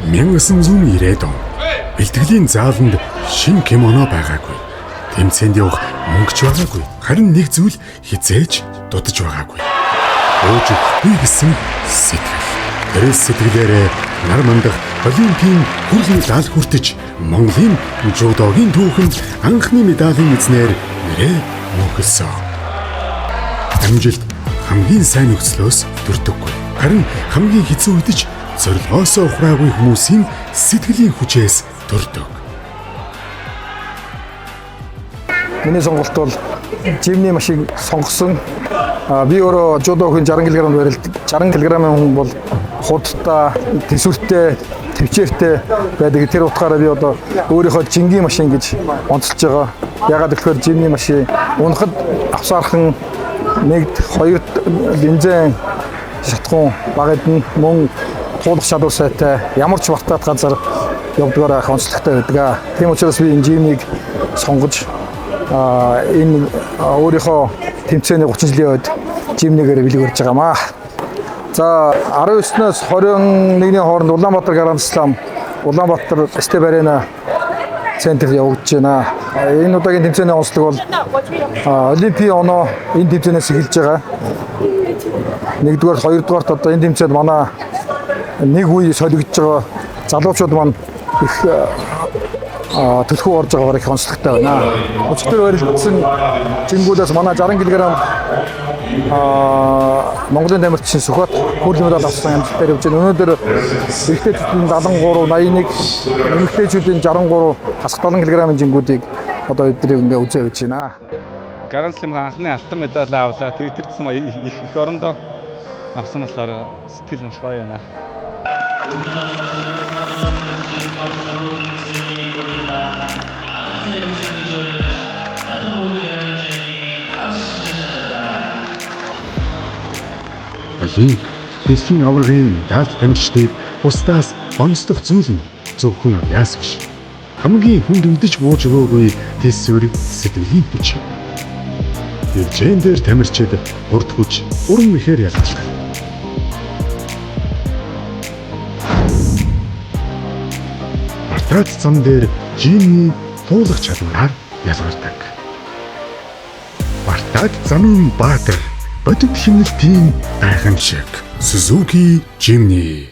1990 он бэлтгэлийн зааланд шинэ кимоно байгаагүй. Тэмцээнд явах мөнгөч байгаагүй. Харин нэг зүйл хизээж дутаж байгаагүй. Өөж өгөхгүй гэсэн сэтгэл. Тэр сэтгэлээрээ нар мандах Олимпийн хүрлийн даал хүртэж Монголын жудогийн түүхэнд анхны медалийн эзнэр нэрээ мөнхөлсөн. Амжилт хамгийн сайн нөхцлөөс төрдөггүй. Харин хамгийн хэцүү үед ч зорилгоосоо ухраагүй хүмүүсийн сэтгэлийн хүчээс төрдөг. Миний сонголт бол жимний машин сонгосон. Би өөрөө жудогийн 60 кг барилдаг. 60 кг-ийн хүн бол худалдаа, төсвөртэй, төвчээртэй байдаг. Тэр утгаараа би одоо өөрийнхөө жингийн машин гэж онцолж байгаа. Ягаад гэвэл жимний машин унахад авсаархан 1-2 бензин шатхуун багадна мөн туулах чадвар сайтай ямар ч бартаад газар явдгаар онцлогтой байдаг. Тийм учраас би энэ жимнийг сонгож энэ өөрийнхөө тэмцээний 30 жилийн үед жимнийгээр бэлгэрж байгаамаа. За 19-ноос 21-ний хооронд Улаанбаатар Гранд Слам, Улаанбаатар Степ Арена центрт явагдаж байна. Энэ удаагийн тэмцээний онцлог бол Олимпийн оноо энэ тэмцээнээс эхэлж байгаа. Нэгдүгээр, хоёрдугаарт одоо энэ тэмцээнд манай нэг үе солигдож байгаа залуучууд маань их төлхөө орж байгаагаар их онцлогтой байна. Өчигдөр барилдсан жингүүдээс манай 60 кг Монголын тамирчин Сүхбат хүрлийн медаль авсан амжилтаар явж байна. Өнөөдөр эрэгтэйчүүдийн 73, 81, эмэгтэйчүүдийн 63, хасах 70 кг-ийн жингүүдийг одоо эдгээр ингээ үзээ явж байна. Гранд Слам анхны алтан медаль авлаа. Тэр гэсэн их орондоо авсан болохоор сэтгэл маш гоё байна. Олимп дэлхийн аваргын даалт амжилтыг бусдаас онцлог зүйл нь зөвхөн яас биш. Хамгийн хүнд өндөж бууж өгөөгүй тэсвэр сэтгэлийн хүч. Хэмжээндээр тамирчид урд хүч, уран мэхээр ялгалдаг. Бартаад зам дээр жимний туулах чадвараар ялгардаг. Бартаад замын баатар бодит хэмнэлтийн гайхамшиг Suzuki Jimny.